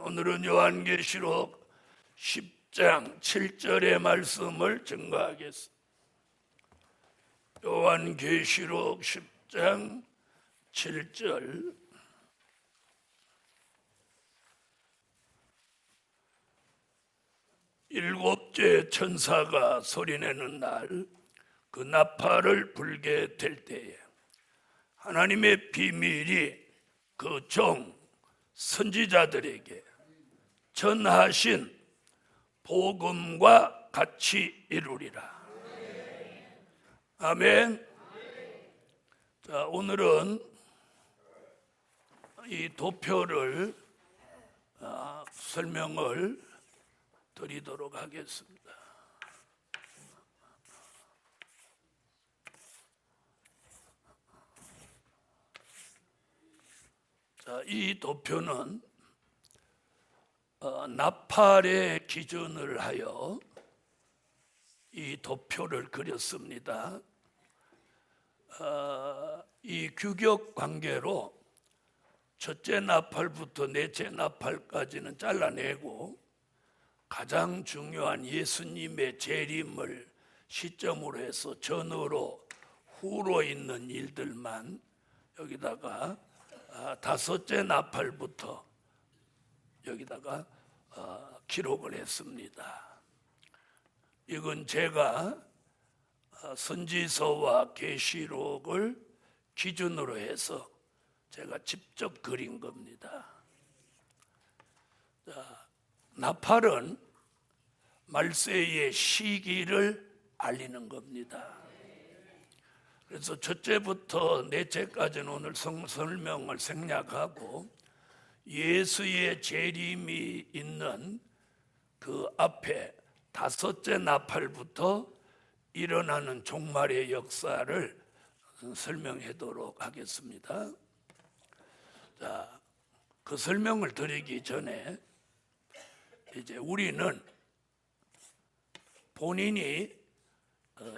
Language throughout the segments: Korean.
오늘은 요한계시록 10장 7절의 말씀을 증거하겠습니다. 요한계시록 10장 7절. 일곱째 천사가 소리내는 날, 그 나팔을 불게 될 때에 하나님의 비밀이 그 종 선지자들에게 전하신 복음과 같이 이루리라. 아멘. 자, 오늘은 이 도표를 설명을 드리도록 하겠습니다. 자, 이 도표는 나팔의 기준을 하여 이 도표를 그렸습니다. 이 규격 관계로 첫째 나팔부터 넷째 나팔까지는 잘라내고 가장 중요한 예수님의 재림을 시점으로 해서 전후로 후로 있는 일들만 여기다가 다섯째 나팔부터 여기다가 기록을 했습니다. 이건 제가 선지서와 계시록을 기준으로 해서 제가 직접 그린 겁니다. 자, 나팔은 말세의 시기를 알리는 겁니다. 그래서 첫째부터 넷째까지는 오늘 설명을 생략하고 예수의 재림이 있는 그 앞에 다섯째 나팔부터 일어나는 종말의 역사를 설명하도록 하겠습니다. 자, 그 설명을 드리기 전에 이제 우리는 본인이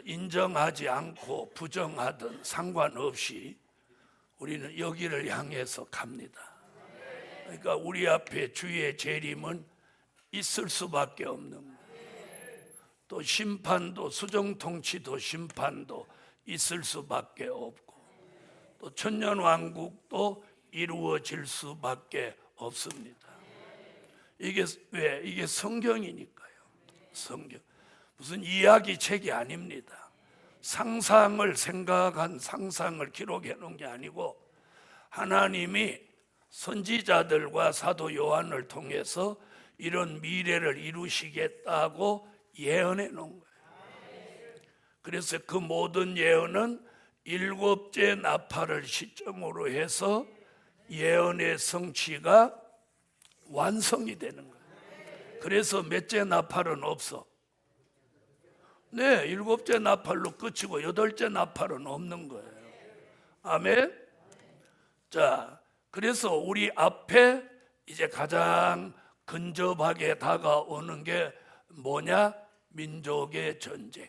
인정하지 않고 부정하든 상관없이 우리는 여기를 향해서 갑니다. 그러니까 우리 앞에 주의 재림은 있을 수밖에 없는 거예요. 또 심판도, 수정통치도 심판도 있을 수밖에 없고, 또 천년왕국도 이루어질 수밖에 없습니다. 이게 왜? 이게 성경이니까요. 성경. 무슨 이야기 책이 아닙니다. 상상을 생각한 상상을 기록해 놓은 게 아니고 하나님이 선지자들과 사도 요한을 통해서 이런 미래를 이루시겠다고 예언해 놓은 거예요. 그래서 그 모든 예언은 일곱째 나팔을 시점으로 해서 예언의 성취가 완성이 되는 거예요. 그래서 몇째 나팔은 없어. 네, 일곱째 나팔로 끝이고 여덟째 나팔은 없는 거예요. 아멘. 자, 그래서 우리 앞에 이제 가장 근접하게 다가오는 게 뭐냐? 민족의 전쟁.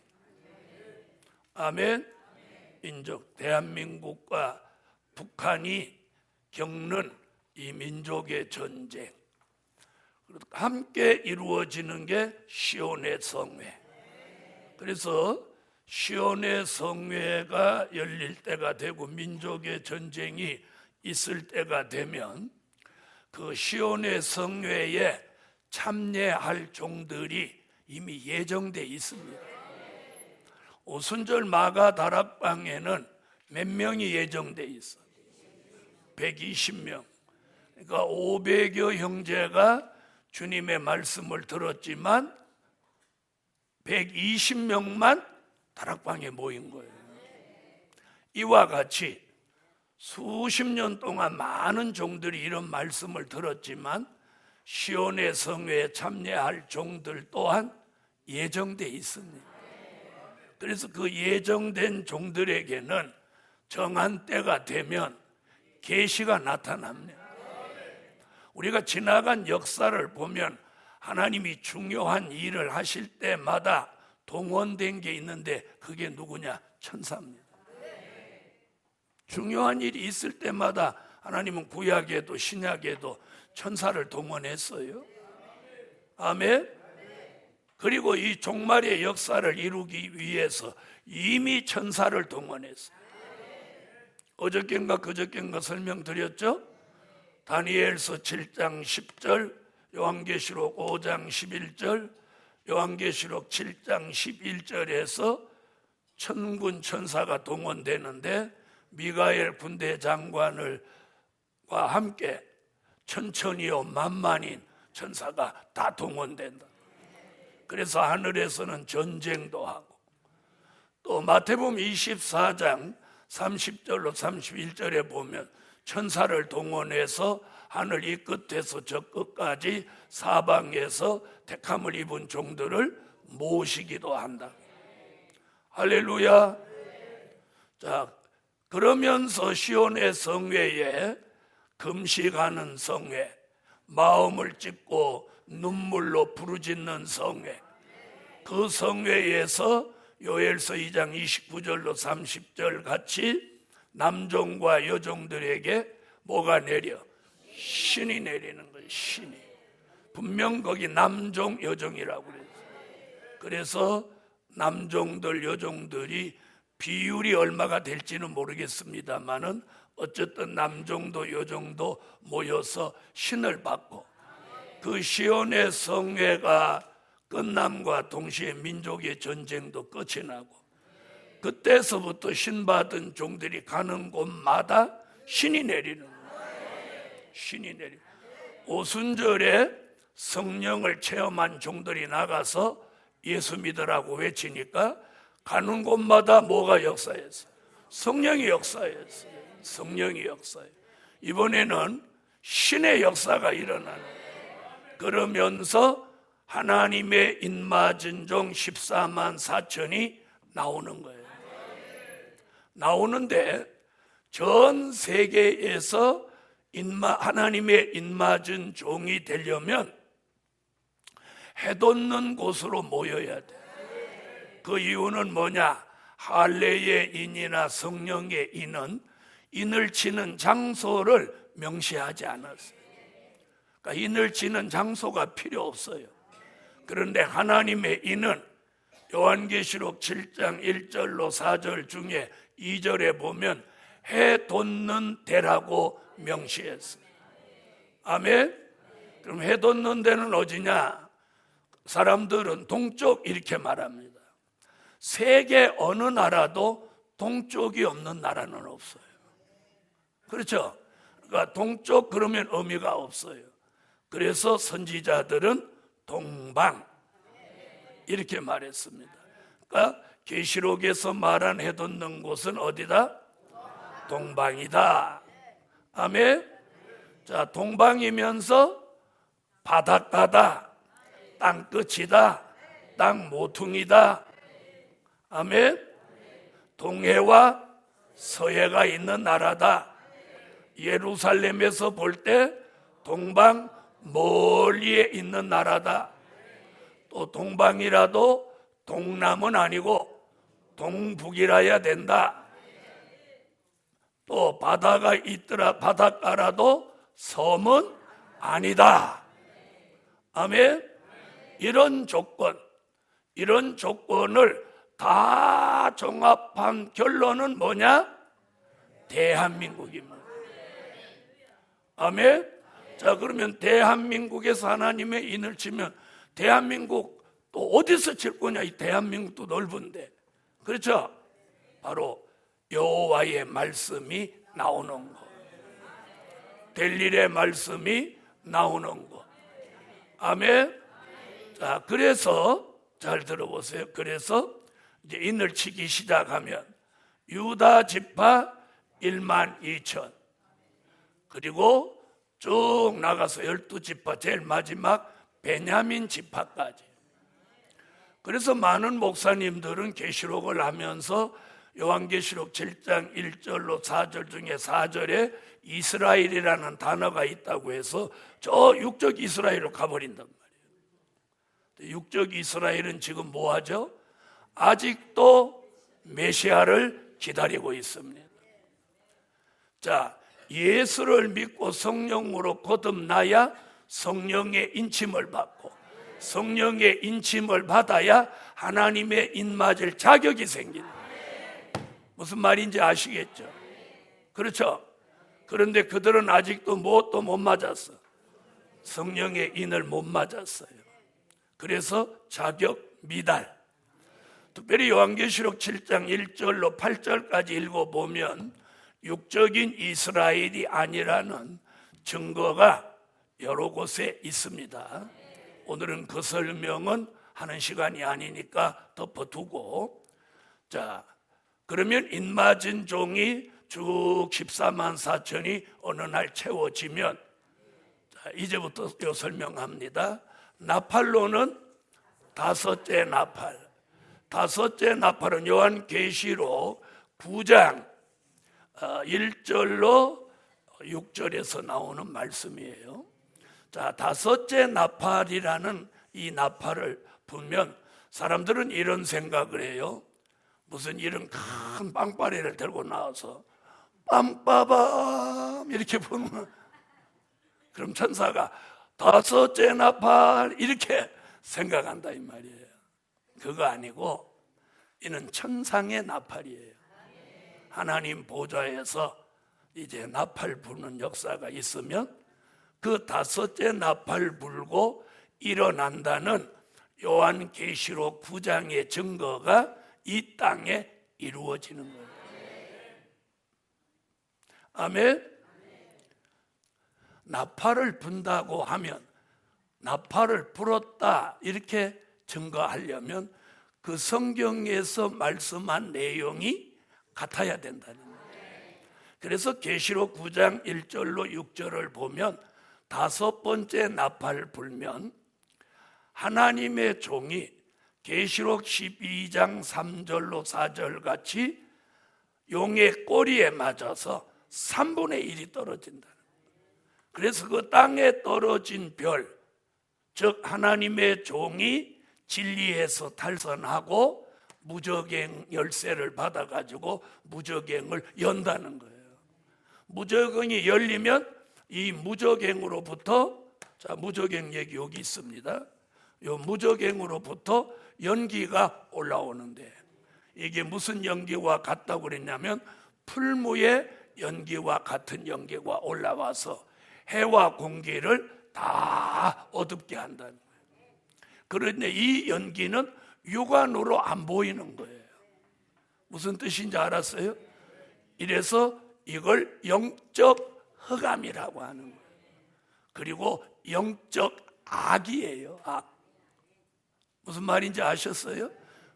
아멘. 민족, 대한민국과 북한이 겪는 이 민족의 전쟁, 함께 이루어지는 게 시온의 성회. 그래서 시온의 성회가 열릴 때가 되고 민족의 전쟁이 있을 때가 되면 그 시온의 성회에 참여할 종들이 이미 예정돼 있습니다. 오순절 마가 다락방에는 몇 명이 예정돼 있어? 120명. 그러니까 500여 형제가 주님의 말씀을 들었지만 120명만 다락방에 모인 거예요. 이와 같이 수십 년 동안 많은 종들이 이런 말씀을 들었지만 시온의 성회에 참여할 종들 또한 예정돼 있습니다. 그래서 그 예정된 종들에게는 정한 때가 되면 계시가 나타납니다. 우리가 지나간 역사를 보면 하나님이 중요한 일을 하실 때마다 동원된 게 있는데 그게 누구냐? 천사입니다. 중요한 일이 있을 때마다 하나님은 구약에도 신약에도 천사를 동원했어요. 아멘. 그리고 이 종말의 역사를 이루기 위해서 이미 천사를 동원했어요. 어저께인가 그저께인가 설명드렸죠? 다니엘서 7장 10절, 요한계시록 5장 11절, 요한계시록 7장 11절에서 천군 천사가 동원되는데 미가엘 군대 장관과 함께 천천히요 만만인 천사가 다 동원된다. 그래서 하늘에서는 전쟁도 하고, 또 마태복음 24장 30절로 31절에 보면 천사를 동원해서 하늘 이 끝에서 저 끝까지 사방에서 택함을 입은 종들을 모시기도 한다. 할렐루야. 자, 그러면서 시온의 성회에 금식하는 성회, 마음을 찢고 눈물로 부르짖는 성회, 그 성회에서 요엘서 2장 29절로 30절 같이 남종과 여종들에게 뭐가 내려? 신이 내리는 거예요. 신이. 분명 거기 남종 여종이라고 그랬어요. 그래서 남종들 여종들이 비율이 얼마가 될지는 모르겠습니다만은 어쨌든 남종도 여종도 모여서 신을 받고, 그 시온의 성회가 끝남과 동시에 민족의 전쟁도 끝이 나고, 그때서부터 신받은 종들이 가는 곳마다 신이 내리는 거예요. 신이 내리는 거예요. 오순절에 성령을 체험한 종들이 나가서 예수 믿으라고 외치니까 가는 곳마다 뭐가 역사했어요? 성령이 역사했어요. 성령이 역사해요. 이번에는 신의 역사가 일어나는 거예요. 그러면서 하나님의 인맞은 종 14만 4천이 나오는 거예요. 나오는데 전 세계에서 하나님의 인맞은 종이 되려면 해돋는 곳으로 모여야 돼. 그 이유는 뭐냐? 할례의 인이나 성령의 인은 인을 치는 장소를 명시하지 않았어요. 그러니까 인을 치는 장소가 필요 없어요. 그런데 하나님의 인은 요한계시록 7장 1절로 4절 중에 2절에 보면 해 돋는 데라고 명시했어요. 아멘. 그럼 해 돋는 데는 어디냐? 사람들은 동쪽 이렇게 말합니다. 세계 어느 나라도 동쪽이 없는 나라는 없어요. 그렇죠? 그러니까 동쪽 그러면 의미가 없어요. 그래서 선지자들은 동방 이렇게 말했습니다. 그러니까 계시록에서 말한 해돋는 곳은 어디다? 동방이다. 아멘. 자, 동방이면서 바닷가다, 땅끝이다, 땅 모퉁이다. 아멘. 동해와 서해가 있는 나라다. 예루살렘에서 볼 때 동방 멀리에 있는 나라다. 또 동방이라도 동남은 아니고 동북이라야 된다. 또 바다가 있더라 바닷가라도 섬은 아니다. 아멘. 이런 조건을 다 종합한 결론은 뭐냐? 대한민국입니다. 아멘. 자, 그러면 대한민국에서 하나님의 인을 치면 대한민국 또 어디서 칠 거냐? 이 대한민국도 넓은데, 그렇죠? 바로 여호와의 말씀이 나오는 것, 될 일의 말씀이 나오는 것. 아멘. 자, 그래서 잘 들어보세요. 그래서 이제 인을 치기 시작하면 유다 지파 1만 2천, 그리고 쭉 나가서 12지파 제일 마지막 베냐민 지파까지. 그래서 많은 목사님들은 계시록을 하면서 요한계시록 7장 1절로 4절 중에 4절에 이스라엘이라는 단어가 있다고 해서 저 육적 이스라엘로 가버린단 말이에요. 육적 이스라엘은 지금 뭐하죠? 아직도 메시아를 기다리고 있습니다. 자, 예수를 믿고 성령으로 거듭나야 성령의 인침을 받고, 성령의 인침을 받아야 하나님의 입맞을 자격이 생긴다. 무슨 말인지 아시겠죠? 그렇죠? 그런데 그들은 아직도 뭣도 못 맞았어. 성령의 인을 못 맞았어요. 그래서 자격 미달. 특별히 요한계시록 7장 1절로 8절까지 읽어보면 육적인 이스라엘이 아니라는 증거가 여러 곳에 있습니다. 오늘은 그 설명은 하는 시간이 아니니까 덮어두고, 자, 그러면 인맞은 종이 쭉 14만 4천이 어느 날 채워지면, 자, 이제부터 요 설명합니다. 나팔로는 다섯째 나팔. 다섯째 나팔은 요한계시록 9장 1절로 6절에서 나오는 말씀이에요. 자, 다섯째 나팔이라는 이 나팔을 불면 사람들은 이런 생각을 해요. 무슨 이런 큰 빵빠레를 들고 나와서 빰빠밤 이렇게 부르면, 그럼 천사가 다섯째 나팔 이렇게 생각한다 이 말이에요. 그거 아니고 이는 천상의 나팔이에요. 하나님 보좌에서 이제 나팔 부는 역사가 있으면 그 다섯째 나팔 불고 일어난다는 요한계시록 9장의 증거가 이 땅에 이루어지는 거예요. 아멘. 나팔을 분다고 하면, 나팔을 불었다 이렇게 증거하려면 그 성경에서 말씀한 내용이 같아야 된다는 거예요. 그래서 계시록 9장 1절로 6절을 보면 다섯 번째 나팔 불면 하나님의 종이 계시록 12장 3절로 4절 같이 용의 꼬리에 맞아서 3분의 1이 떨어진다. 그래서 그 땅에 떨어진 별, 즉 하나님의 종이 진리에서 탈선하고 무저갱 열쇠를 받아가지고 무저갱을 연다는 거예요. 무저갱이 열리면 이 무저갱으로부터, 자, 무저갱 얘기 여기 있습니다. 이 무저갱으로부터 연기가 올라오는데, 이게 무슨 연기와 같다고 그랬냐면 풀무의 연기와 같은 연기가 올라와서 해와 공기를 다 어둡게 한다는 거예요. 그런데 이 연기는 육안으로 안 보이는 거예요. 무슨 뜻인지 알았어요? 이래서 이걸 영적 흑암이라고 하는 거예요. 그리고 영적 악이에요. 악. 무슨 말인지 아셨어요?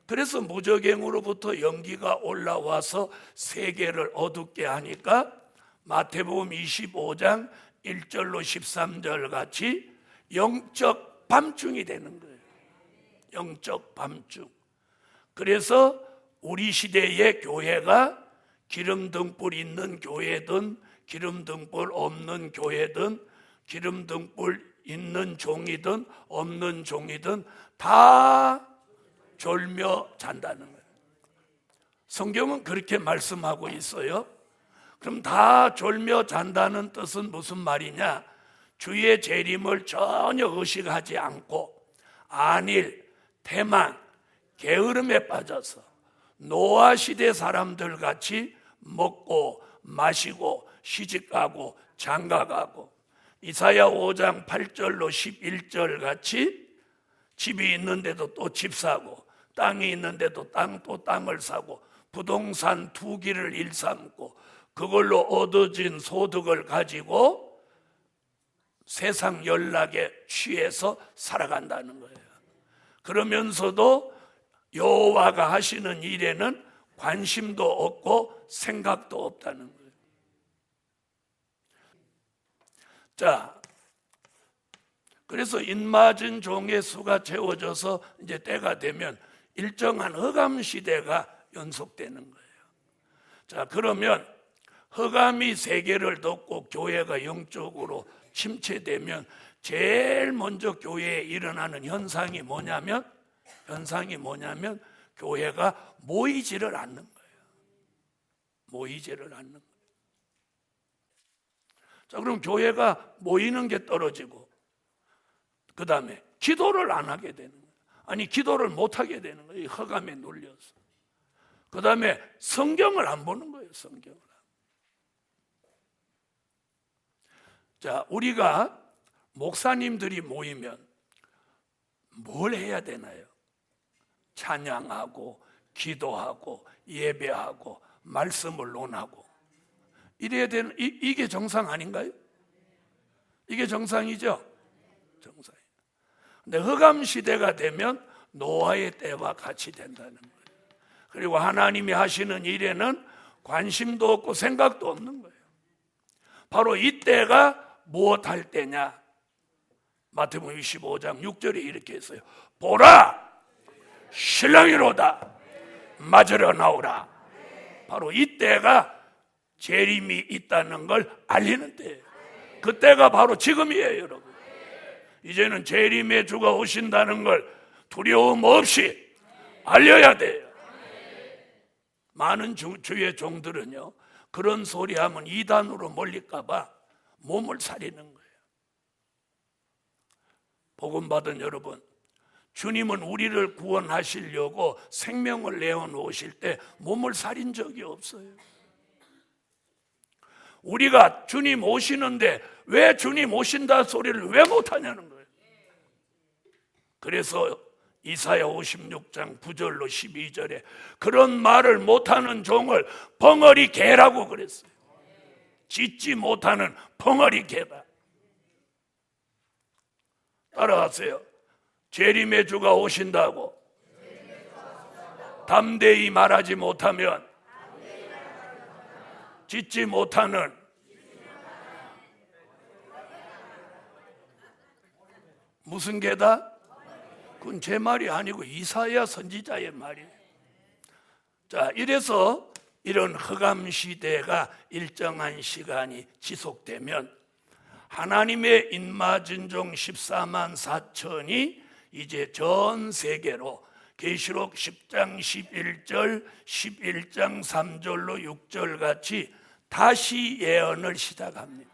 그래서 무저갱으로부터 연기가 올라와서 세계를 어둡게 하니까 마태복음 25장 1절로 13절 같이 영적 밤중이 되는 거예요. 영적 밤중. 그래서 우리 시대의 교회가 기름등불 있는 교회든 기름등불 없는 교회든 기름등불 있는 종이든 없는 종이든 다 졸며 잔다는 거예요. 성경은 그렇게 말씀하고 있어요. 그럼 다 졸며 잔다는 뜻은 무슨 말이냐? 주의 재림을 전혀 의식하지 않고 안일, 태만, 게으름에 빠져서 노아 시대 사람들 같이 먹고 마시고 시집가고 장가가고, 이사야 5장 8절로 11절 같이 집이 있는데도 또 집 사고, 땅이 있는데도 또 땅을 사고, 부동산 투기를 일삼고 그걸로 얻어진 소득을 가지고 세상 연락에 취해서 살아간다는 거예요. 그러면서도 여호와가 하시는 일에는 관심도 없고 생각도 없다는 거예요. 자, 그래서 인맞은 종의 수가 채워져서 이제 때가 되면 일정한 흑암 시대가 연속되는 거예요. 자, 그러면 흑암이 세계를 덮고 교회가 영적으로 침체되면 제일 먼저 교회에 일어나는 현상이 뭐냐면 교회가 모이지를 않는 거예요. 모이지를 않는 거예요. 자, 그럼 교회가 모이는 게 떨어지고, 그 다음에 기도를 안 하게 되는 거예요. 아니, 기도를 못 하게 되는 거예요. 허감에 눌려서. 그 다음에 성경을 안 보는 거예요. 성경을. 자, 우리가 목사님들이 모이면 뭘 해야 되나요? 찬양하고 기도하고 예배하고 말씀을 논하고 이래야 되는, 이게 정상 아닌가요? 이게 정상이죠? 정상이에요. 근데 흑암 시대가 되면 노아의 때와 같이 된다는 거예요. 그리고 하나님이 하시는 일에는 관심도 없고 생각도 없는 거예요. 바로 이때가 무엇할 때냐? 마태복음 25장 6절에 이렇게 했어요. 보라! 신랑이로다. 맞으러 나오라. 바로 이때가 재림이 있다는 걸 알리는 때예요. 그때가 바로 지금이에요, 여러분. 이제는 재림의 주가 오신다는 걸 두려움 없이 알려야 돼요. 많은 주의 종들은요, 그런 소리 하면 이단으로 몰릴까 봐 몸을 사리는 거예요. 복음 받은 여러분, 주님은 우리를 구원하시려고 생명을 내어놓으실 때 몸을 사린 적이 없어요. 우리가 주님 오시는데 왜 주님 오신다 소리를 왜 못하냐는 거예요. 그래서 이사야 56장 9절로 12절에 그런 말을 못하는 종을 벙어리 개라고 그랬어요. 짓지 못하는 벙어리 개다. 따라하세요. 재림의 주가 오신다고 담대히 말하지 못하면 짓지 못하는 무슨 개다? 그건 제 말이 아니고 이사야 선지자의 말이에요. 자, 이래서 이런 흑암 시대가 일정한 시간이 지속되면 하나님의 인마진종 14만 4천이 이제 전 세계로 계시록 10장 11절, 11장 3절로 6절 같이 다시 예언을 시작합니다.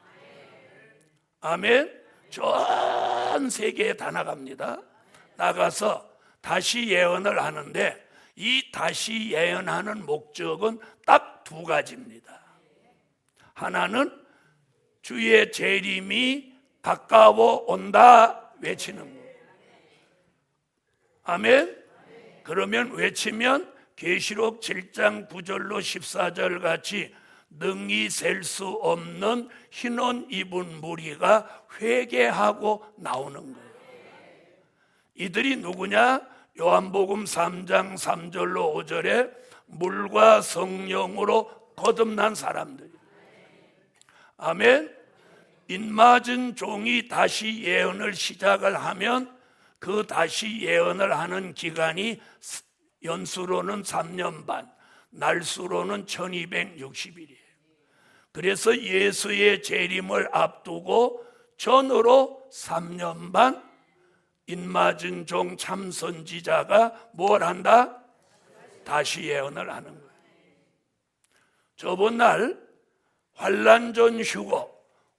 아멘. 전 세계에 다 나갑니다. 나가서 다시 예언을 하는데 이 다시 예언하는 목적은 딱 두 가지입니다. 하나는 주의 재림이 가까워 온다 외치는 거예요. 아멘. 그러면 외치면 계시록 7장 9절로 14절 같이 능히 셀 수 없는 흰옷 입은 무리가 회개하고 나오는 거예요. 이들이 누구냐? 요한복음 3장 3절로 5절에 물과 성령으로 거듭난 사람들. 아멘. 인맞은 종이 다시 예언을 시작을 하면 그 다시 예언을 하는 기간이 연수로는 3년 반, 날수로는 1260일이에요. 그래서 예수의 재림을 앞두고 전으로 3년 반 인맞은 종 참선지자가 뭘 한다? 다시 예언을 하는 거예요. 저번 날 환난 전 휴거,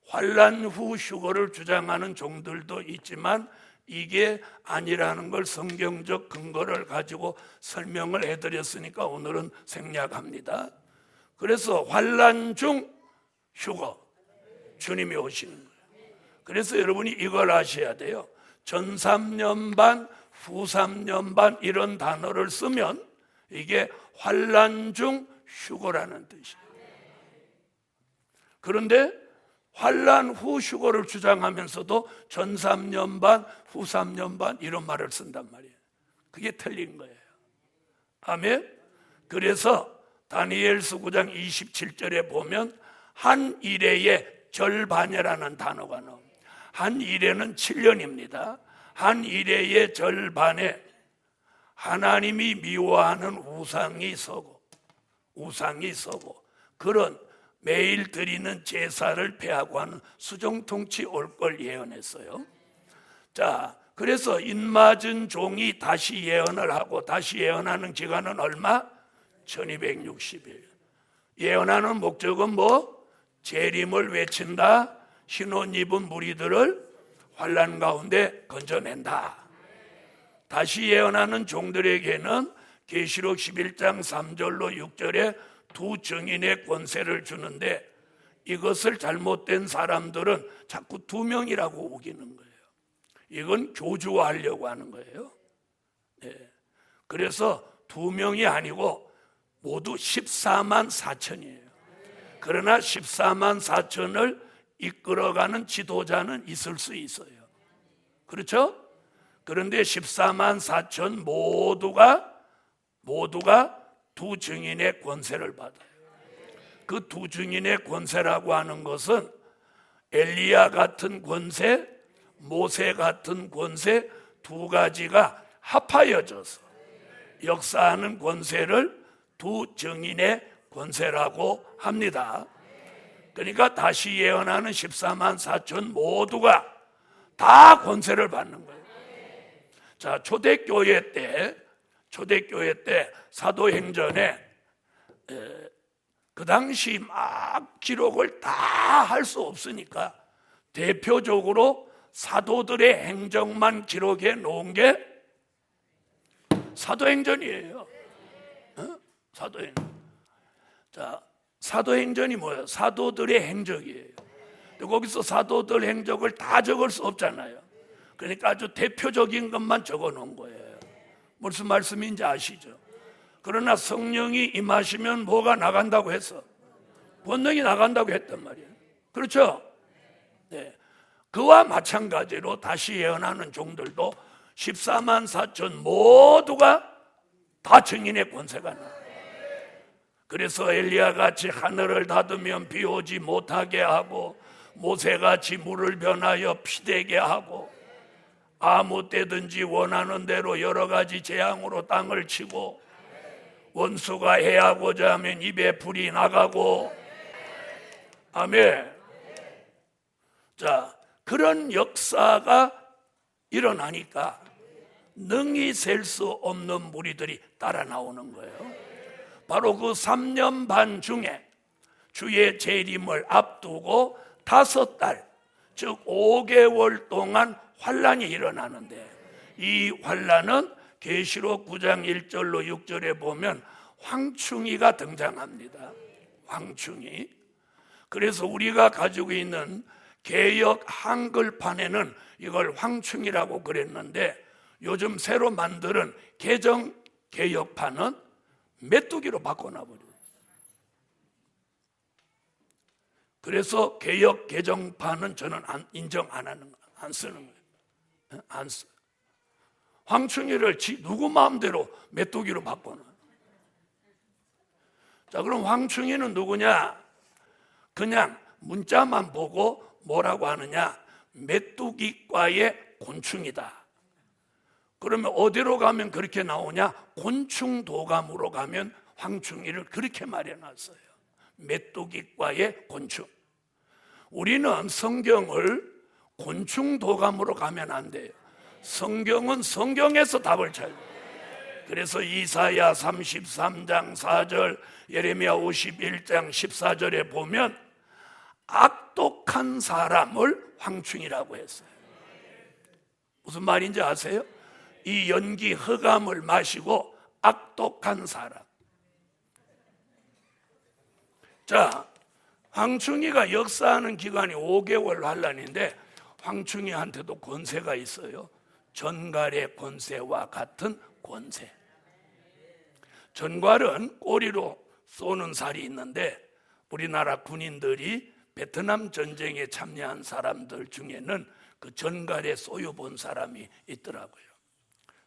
환난 후 휴거를 주장하는 종들도 있지만 이게 아니라는 걸 성경적 근거를 가지고 설명을 해드렸으니까 오늘은 생략합니다. 그래서 환난 중 휴거, 주님이 오시는 거예요. 그래서 여러분이 이걸 아셔야 돼요. 전 3년 반, 후 3년 반 이런 단어를 쓰면 이게 환난 중 휴거라는 뜻이에요. 그런데 환난 후 휴거를 주장하면서도 전 3년 반, 후 3년 반 이런 말을 쓴단 말이에요. 그게 틀린 거예요. 아멘. 그래서 다니엘서 9장 27절에 보면 한 일회의 절반이라는 단어가 나옵니다. 한 일회는 7년입니다. 한 일회의 절반에 하나님이 미워하는 우상이 서고 그런 매일 드리는 제사를 폐하고 하는 수정통치 올 걸 예언했어요. 자, 그래서 인맞은 종이 다시 예언을 하고 다시 예언하는 기간은 얼마? 1260일. 예언하는 목적은 뭐? 재림을 외친다, 신혼 입은 무리들을 환난 가운데 건져낸다. 다시 예언하는 종들에게는 계시록 11장 3절로 6절에 두 증인의 권세를 주는데, 이것을 잘못된 사람들은 자꾸 두 명이라고 우기는 거예요. 이건 교주화하려고 하는 거예요. 네. 그래서 두 명이 아니고 모두 14만 4천이에요. 그러나 14만 4천을 이끌어가는 지도자는 있을 수 있어요. 그렇죠? 그런데 14만 4천 모두가 두 증인의 권세를 받아요. 그 두 증인의 권세라고 하는 것은 엘리야 같은 권세, 모세 같은 권세 두 가지가 합하여져서 역사하는 권세를 두 증인의 권세라고 합니다. 그러니까 다시 예언하는 14만 4천 모두가 다 권세를 받는 거예요. 자, 초대교회 때 사도행전에 그 당시 막 기록을 다 할 수 없으니까 대표적으로 사도들의 행적만 기록해 놓은 게 사도행전이에요. 사도행전. 자, 사도행전이 뭐예요? 사도들의 행적이에요. 거기서 사도들 행적을 다 적을 수 없잖아요. 그러니까 아주 대표적인 것만 적어 놓은 거예요. 무슨 말씀인지 아시죠? 그러나 성령이 임하시면 뭐가 나간다고 했어? 본능이 나간다고 했단 말이에요. 그렇죠? 네. 그와 마찬가지로 다시 예언하는 종들도 14만 4천 모두가 다 증인의 권세가 나. 그래서 엘리야같이 하늘을 닫으면 비 오지 못하게 하고, 모세같이 물을 변하여 피 되게 하고, 아무 때든지 원하는 대로 여러 가지 재앙으로 땅을 치고, 원수가 해하고자 하면 입에 불이 나가고. 아멘. 자, 그런 역사가 일어나니까 능히 셀 수 없는 무리들이 따라 나오는 거예요. 바로 그 3년 반 중에 주의 재림을 앞두고 5달, 즉 5개월 동안 환란이 일어나는데, 이 환란은 계시록 9장 1절로 6절에 보면 황충이가 등장합니다. 황충이. 그래서 우리가 가지고 있는 개역 한글판에는 이걸 황충이라고 그랬는데, 요즘 새로 만드는 개정 개역판은 메뚜기로 바꿔놔버려요. 그래서 개역 개정판은 저는 인정 안 쓰는 거예요. 안 써. 황충이를 누구 마음대로 메뚜기로 바꿔놔. 자, 그럼 황충이는 누구냐? 그냥 문자만 보고 뭐라고 하느냐? 메뚜기과의 곤충이다. 그러면 어디로 가면 그렇게 나오냐? 곤충도감으로 가면 황충이를 그렇게 말해놨어요. 메뚜기과의 곤충. 우리는 성경을 곤충도감으로 가면 안 돼요. 성경은 성경에서 답을 찾아요. 그래서 이사야 33장 4절, 예레미야 51장 14절에 보면 악독한 사람을 황충이라고 했어요. 무슨 말인지 아세요? 이 연기 흑암을 마시고 악독한 사람. 자, 황충이가 역사하는 기간이 5개월 환란인데, 황충이한테도 권세가 있어요. 전갈의 권세와 같은 권세. 전갈은 꼬리로 쏘는 살이 있는데, 우리나라 군인들이 베트남 전쟁에 참여한 사람들 중에는 그 전갈에 쏘여 본 사람이 있더라고요.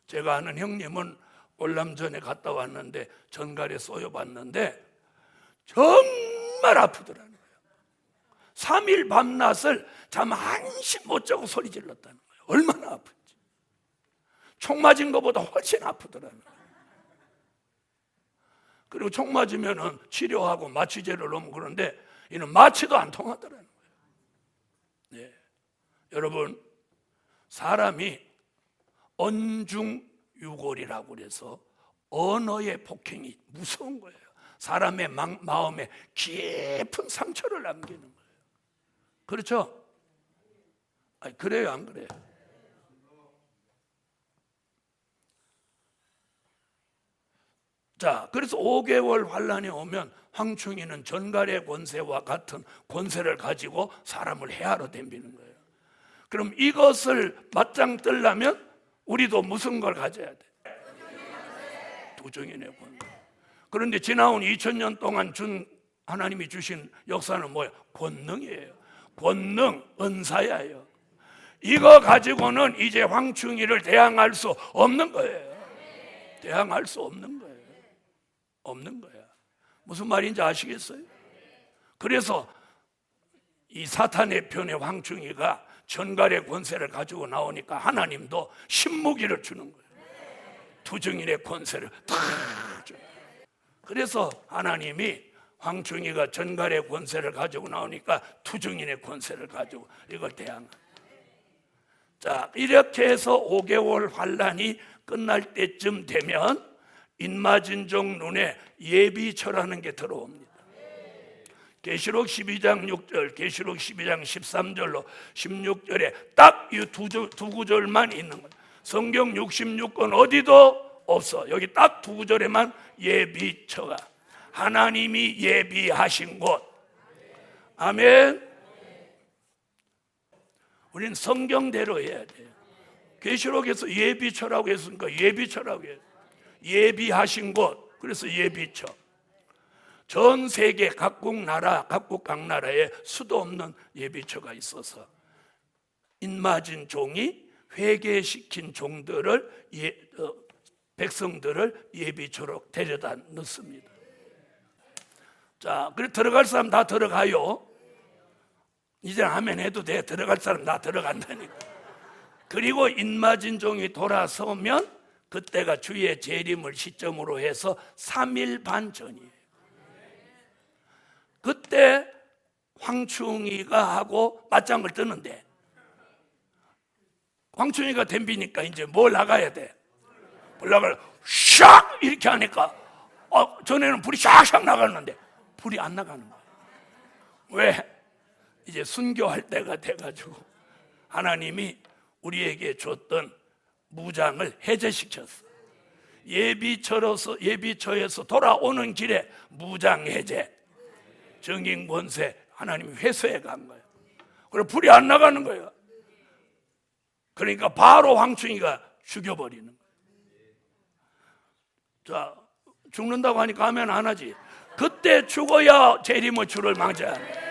제가 아는 형님은 월남 전에 갔다 왔는데 전갈에 쏘여 봤는데 정말 아프더라는 거예요. 3일 밤낮을 잠 한숨 못 자고 소리 질렀다는 거예요. 얼마나 아픈지. 총 맞은 것보다 훨씬 아프더라는 거예요. 그리고 총 맞으면 치료하고 마취제를 놓으면 그런데 이는 마취도 안 통하더라는 거예요. 네. 여러분, 사람이 언중유골이라고 그래서 언어의 폭행이 무서운 거예요. 사람의 마음에 깊은 상처를 남기는 거예요. 그렇죠? 아니, 그래요, 안 그래요? 자, 그래서 5개월 환란이 오면 황충이는 전갈의 권세와 같은 권세를 가지고 사람을 해하러 덤비는 거예요. 그럼 이것을 맞짱 뜨려면 우리도 무슨 걸 가져야 돼? 투정인의 권세. 그런데 지나온 2000년 동안 하나님이 주신 역사는 뭐예요? 권능이에요. 권능, 은사야예요. 이거 가지고는 이제 황충이를 대항할 수 없는 거예요. 대항할 수 없는 거예요. 없는 거야. 무슨 말인지 아시겠어요? 그래서 이 사탄의 편의 황충이가 전갈의 권세를 가지고 나오니까 하나님도 신무기를 주는 거예요. 투증인의 권세를 다 줘요. 그래서 하나님이 황충이가 전갈의 권세를 가지고 나오니까 투증인의 권세를 가지고 이걸 대항한. 자, 이렇게 해서 5개월 환란이 끝날 때쯤 되면 인마진종 눈에 예비처라는 게 들어옵니다. 계시록 12장 6절, 계시록 12장 13절로 16절에 딱 이 두 구절만 있는 거예요. 성경 66권 어디도 없어. 여기 딱 두 구절에만 예비처가, 하나님이 예비하신 곳. 아멘. 우리는 성경대로 해야 돼요. 계시록에서 예비처라고 했으니까 예비처라고 해요. 예비하신 곳. 그래서 예비처. 전 세계 각국 나라, 각국 각 나라에 수도 없는 예비처가 있어서 인마진 종이 회개시킨 종들을 백성들을 예비처로 데려다 넣습니다. 자, 그래 들어갈 사람 다 들어가요. 이제 아멘 해도 돼. 들어갈 사람 다 들어간다니까. 그리고 인마진 종이 돌아서면 그때가 주의 재림을 시점으로 해서 3일 반 전이에요. 그때 황충이가 하고 맞짱을 뜨는데, 황충이가 덤비니까 이제 뭘 나가야 돼? 불 나가려 샥 이렇게 하니까 전에는 불이 샥샥 나갔는데 불이 안 나가는 거예요. 왜? 이제 순교할 때가 돼가지고 하나님이 우리에게 줬던 무장을 해제시켰어. 예비처에서 돌아오는 길에 무장 해제, 정인 권세 하나님이 회수해 간 거예요. 그래 불이 안 나가는 거예요. 그러니까 바로 황충이가 죽여버리는 거예요. 자, 죽는다고 하니까 아멘 안 하지. 그때 죽어야 재림의 주를 맞아야 돼.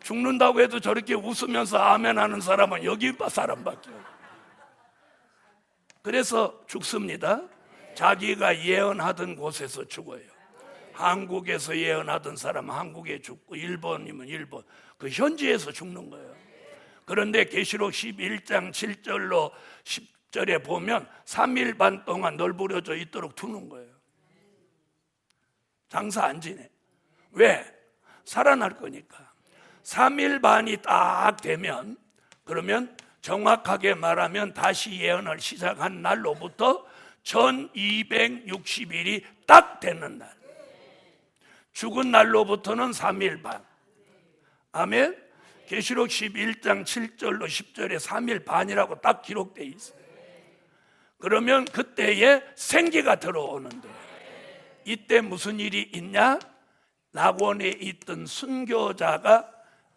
죽는다고 해도 저렇게 웃으면서 아멘 하는 사람은 여기 사람밖에 없어요. 그래서 죽습니다. 자기가 예언하던 곳에서 죽어요. 한국에서 예언하던 사람은 한국에 죽고, 일본이면 일본, 그 현지에서 죽는 거예요. 그런데 계시록 11장 7절로 10절에 보면 3일 반 동안 널브러져 있도록 두는 거예요. 장사 안 지내. 왜? 살아날 거니까. 3일 반이 딱 되면, 그러면 정확하게 말하면 다시 예언을 시작한 날로부터 1260일이 딱 되는 날. 죽은 날로부터는 3일 반. 아멘. 계시록 11장 7절로 10절에 3일 반이라고 딱 기록되어 있어요. 그러면 그때에 생기가 들어오는데, 이때 무슨 일이 있냐? 낙원에 있던 순교자가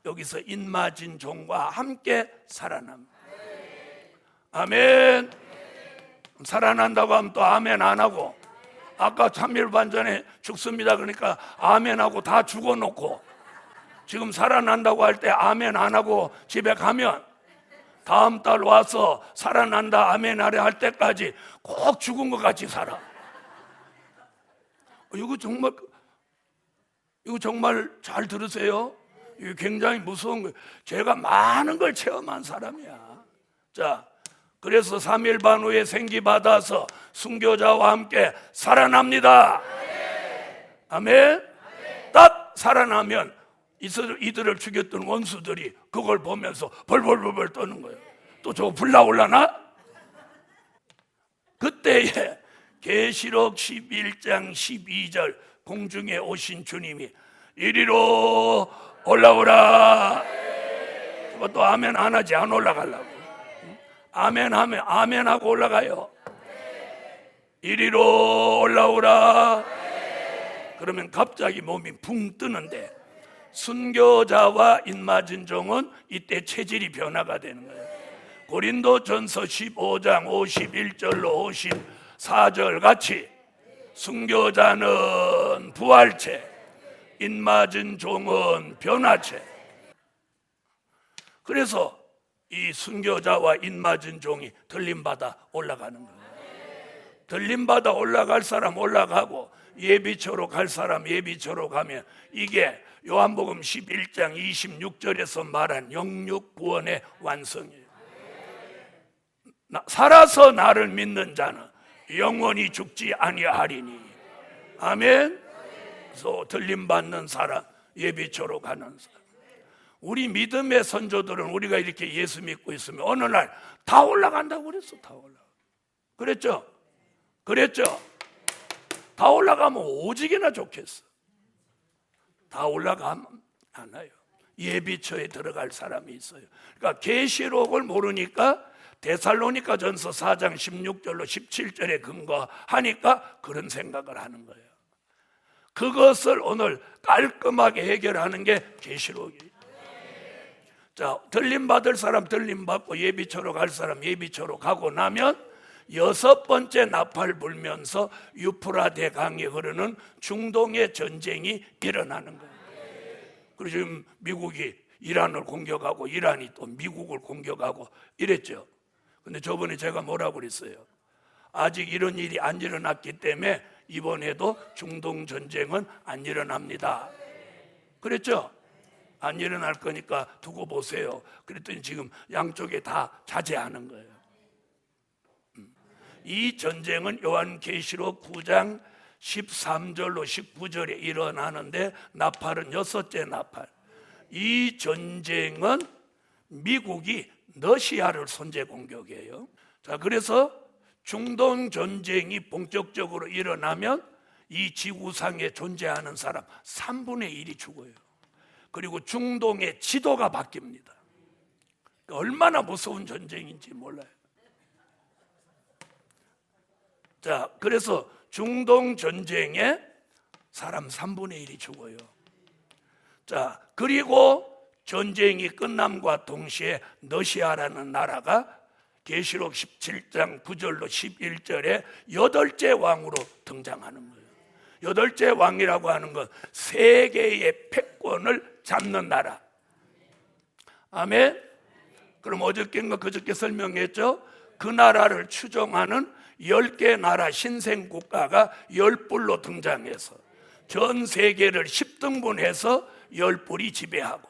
여기서 인마진 종과 함께 살아납니다. 아멘. 살아난다고 하면 또 아멘 안 하고, 아까 3일 반 전에 죽습니다 그러니까 아멘 하고 다 죽어놓고, 지금 살아난다고 할 때 아멘 안 하고 집에 가면 다음 달 와서 살아난다 아멘 하려 할 때까지 꼭 죽은 것 같이 살아. 이거 정말 잘 들으세요. 이거 굉장히 무서운 거예요. 제가 많은 걸 체험한 사람이야. 자, 그래서 3일 반 후에 생기 받아서 순교자와 함께 살아납니다. 아멘. 딱 살아나면 이들을 죽였던 원수들이 그걸 보면서 벌벌벌 떠는 거예요. 또 저거 불 나올라나? 그때에 계시록 11장 12절 공중에 오신 주님이 이리로 올라오라. 그것도 아멘 안 하지, 안 올라가려고. 아멘 하면 아멘 하고 올라가요. 이리로 올라오라. 그러면 갑자기 몸이 붕 뜨는데, 순교자와 입맞은 종은 이때 체질이 변화가 되는 거예요. 고린도전서 15장 51절로 54절 같이 순교자는 부활체, 입맞은 종은 변화체. 그래서 이 순교자와 입맞은 종이 들림받아 올라가는 거예요. 들림받아 올라갈 사람 올라가고 예비처로 갈 사람 예비처로 가면, 이게 요한복음 11장 26절에서 말한 영육 구원의 완성이에요. 살아서 나를 믿는 자는 영원히 죽지 아니하리니. 아멘. 그래서 들림받는 사람, 예비처로 가는 사람. 우리 믿음의 선조들은 우리가 이렇게 예수 믿고 있으면 어느 날 다 올라간다고 그랬어. 다 올라가. 그랬죠? 그랬죠? 다 올라가면 오직이나 좋겠어. 다 올라가면 안 와요. 예비처에 들어갈 사람이 있어요. 그러니까 계시록을 모르니까 데살로니가 전서 4장 16절로 17절에 근거하니까 그런 생각을 하는 거예요. 그것을 오늘 깔끔하게 해결하는 게 계시록이에요. 자, 들림받을 사람 들림받고 예비처로 갈 사람 예비처로 가고 나면 6번째 나팔 불면서 유프라데 강에 흐르는 중동의 전쟁이 일어나는 거예요. 그리고 지금 미국이 이란을 공격하고 이란이 또 미국을 공격하고 이랬죠. 근데 저번에 제가 뭐라고 그랬어요? 아직 이런 일이 안 일어났기 때문에 이번에도 중동 전쟁은 안 일어납니다. 그랬죠? 안 일어날 거니까 두고 보세요. 그랬더니 지금 양쪽에 다 자제하는 거예요. 이 전쟁은 요한계시록 9장 13절로 19절에 일어나는데, 나팔은 6째 나팔. 이 전쟁은 미국이 러시아를 선제 공격해요. 자, 그래서 중동 전쟁이 본격적으로 일어나면 이 지구상에 존재하는 사람 3분의 1이 죽어요. 그리고 중동의 지도가 바뀝니다. 얼마나 무서운 전쟁인지 몰라요. 자, 그래서 중동 전쟁에 사람 3분의 1이 죽어요. 자, 그리고 전쟁이 끝남과 동시에 러시아라는 나라가 계시록 17장 9절로 11절에 8째 왕으로 등장하는 거예요. 8째 왕이라고 하는 건 세계의 패권을 잡는 나라. 아멘. 그럼 어저께인가 그저께 설명했죠. 그 나라를 추종하는 10개 나라 신생국가가 10뿔로 등장해서 전 세계를 10등분해서 10뿔이 지배하고,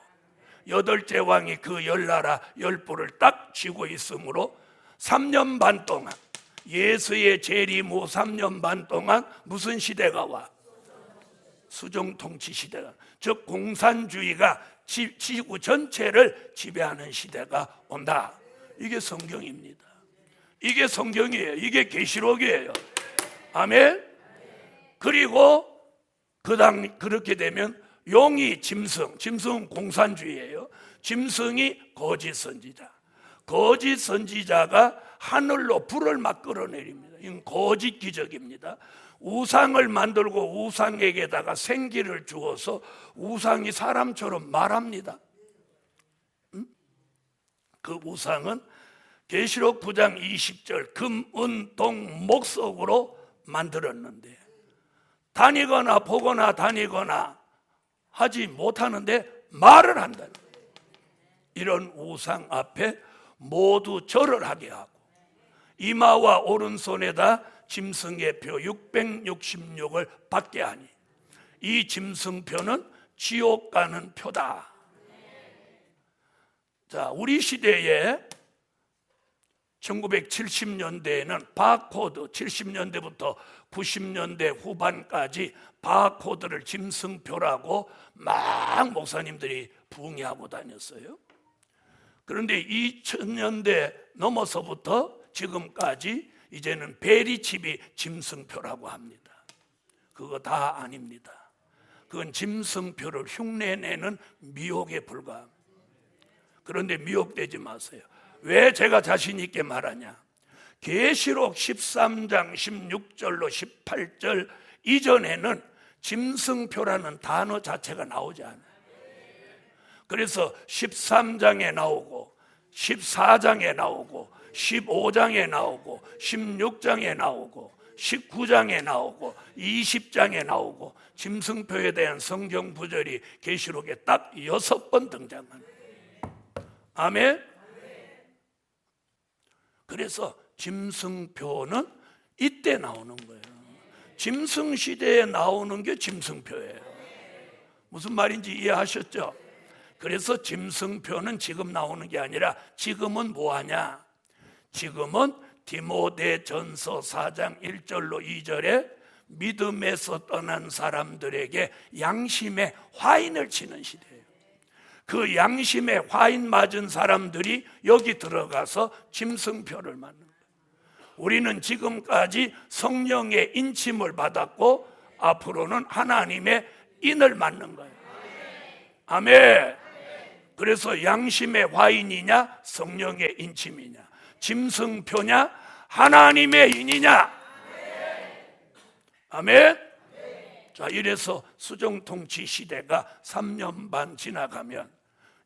8째 왕이 그 10나라 10뿔을 딱 쥐고 있으므로 3년 반 동안, 예수의 재림 후 3년 반 동안 무슨 시대가 와? 수종통치 시대가, 즉 공산주의가 지구 전체를 지배하는 시대가 온다. 이게 성경입니다. 이게 성경이에요. 이게 계시록이에요. 아멘. 그리고 그렇게 되면 용이 짐승은 공산주의예요. 짐승이 거짓 선지자. 거짓 선지자가 하늘로 불을 막 끌어내립니다. 이건 거짓 기적입니다. 우상을 만들고 우상에게다가 생기를 주어서 우상이 사람처럼 말합니다. 그 우상은 계시록 9장 20절 금, 은, 동, 목석으로 만들었는데, 다니거나 보거나 다니거나 하지 못하는데 말을 한다는 거예요. 이런 우상 앞에 모두 절을 하게 하고, 이마와 오른손에다 짐승의 표 666을 받게 하니, 이 짐승표는 지옥 가는 표다. 자, 우리 시대에 1970년대에는 바코드, 70년대부터 90년대 후반까지 바코드를 짐승표라고 막 목사님들이 부흥하고 다녔어요. 그런데 2000년대 넘어서부터 지금까지 이제는 베리칩이 짐승표라고 합니다. 그거 다 아닙니다. 그건 짐승표를 흉내내는 미혹에 불과합니다. 그런데 미혹되지 마세요. 왜 제가 자신 있게 말하냐? 계시록 13장 16절로 18절 이전에는 짐승표라는 단어 자체가 나오지 않아요. 그래서 13장에 나오고 14장에 나오고 15장에 나오고 16장에 나오고 19장에 나오고 20장에 나오고 짐승표에 대한 성경 구절이 계시록에 딱 6번 등장합니다. 아멘. 그래서 짐승표는 이때 나오는 거예요. 짐승 시대에 나오는 게 짐승표예요. 무슨 말인지 이해하셨죠? 그래서 짐승표는 지금 나오는 게 아니라 지금은 뭐하냐? 지금은 디모데전서 4장 1절로 2절에 믿음에서 떠난 사람들에게 양심의 화인을 치는 시대예요. 그 양심의 화인 맞은 사람들이 여기 들어가서 짐승표를 맞는 거예요. 우리는 지금까지 성령의 인침을 받았고 앞으로는 하나님의 인을 맞는 거예요. 아멘. 그래서 양심의 화인이냐 성령의 인침이냐, 짐승표냐 하나님의 인이냐. 아멘. 자, 이래서 수정통치 시대가 3년 반 지나가면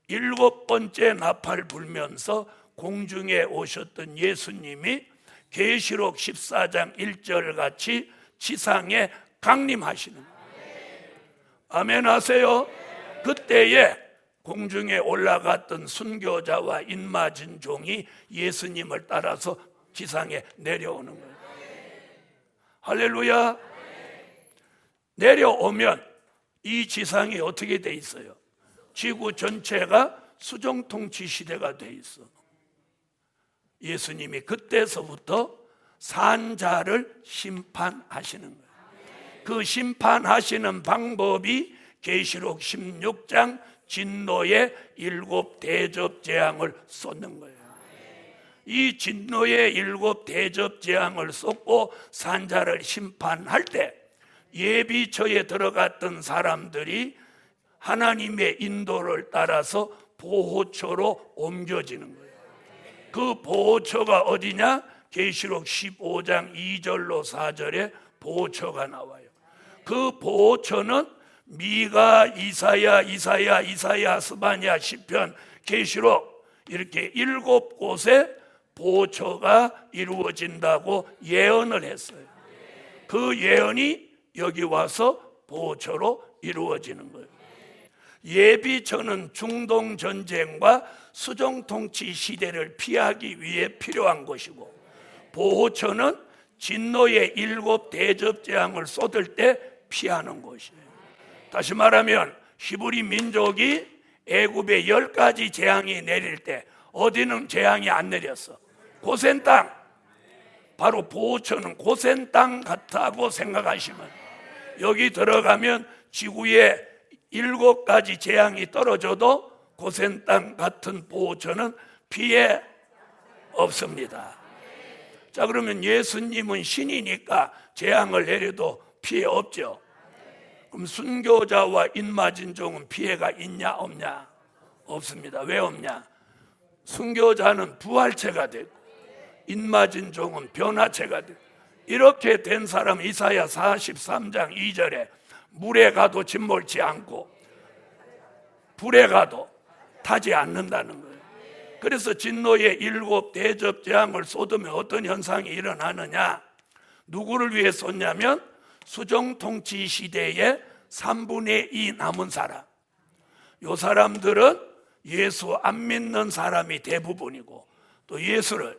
7번째 나팔 불면서 공중에 오셨던 예수님이 계시록 14장 1절 같이 지상에 강림하시는 거예요. 아멘 하세요. 그때에 공중에 올라갔던 순교자와 인맞은 종이 예수님을 따라서 지상에 내려오는 거예요. 할렐루야. 내려오면 이 지상이 어떻게 돼 있어요? 지구 전체가 수정통치 시대가 돼 있어. 예수님이 그때서부터 산자를 심판하시는 거예요. 그 심판하시는 방법이 계시록 16장 진노의 7 대접 재앙을 쏟는 거예요. 이 진노의 7 대접 재앙을 쏟고 산자를 심판할 때 예비처에 들어갔던 사람들이 하나님의 인도를 따라서 보호처로 옮겨지는 거예요. 그 보호처가 어디냐? 계시록 15장 2절로 4절에 보호처가 나와요. 그 보호처는 미가, 이사야, 스바냐, 시편, 계시록 이렇게 7곳에 보호처가 이루어진다고 예언을 했어요. 그 예언이 여기 와서 보호처로 이루어지는 거예요. 예비처는 중동 전쟁과 수정통치 시대를 피하기 위해 필요한 것이고, 보호처는 진노의 7 대접 재앙을 쏟을 때 피하는 것이에요. 다시 말하면 히브리 민족이 애굽에 10가지 재앙이 내릴 때 어디는 재앙이 안 내렸어? 고센 땅. 바로 보호처는 고센 땅 같다고 생각하시면, 여기 들어가면 지구에 7가지 재앙이 떨어져도 고센 땅 같은 보호처는 피해 없습니다. 자, 그러면 예수님은 신이니까 재앙을 내려도 피해 없죠. 그럼 순교자와 인맞은 종은 피해가 있냐 없냐? 없습니다. 왜 없냐? 순교자는 부활체가 되고 인맞은 종은 변화체가 되고, 이렇게 된 사람 이사야 43장 2절에 물에 가도 짓몰지 않고 불에 가도 타지 않는다는 거예요. 그래서 진노의 7 대접 재앙을 쏟으면 어떤 현상이 일어나느냐? 누구를 위해 쏟냐면 수정통치 시대에 3분의 2 남은 사람, 이 사람들은 예수 안 믿는 사람이 대부분이고, 또 예수를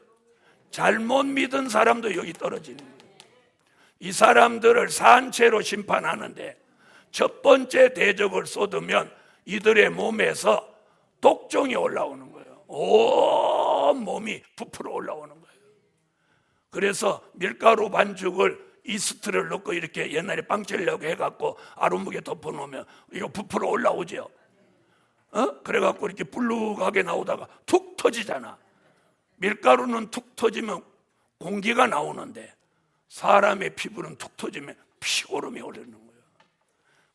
잘못 믿은 사람도 여기 떨어지는 거예요. 이 사람들을 산채로 심판하는데 첫 번째 대접을 쏟으면 이들의 몸에서 독종이 올라오는 거예요. 온 몸이 부풀어 올라오는 거예요. 그래서 밀가루 반죽을 이스트를 넣고 이렇게 옛날에 빵 찌려고 해갖고 아랫목에 덮어놓으면 이거 부풀어 올라오죠. 그래갖고 이렇게 불룩하게 나오다가 툭 터지잖아. 밀가루는 툭 터지면 공기가 나오는데 사람의 피부는 툭 터지면 피고름이 오르는 거예요.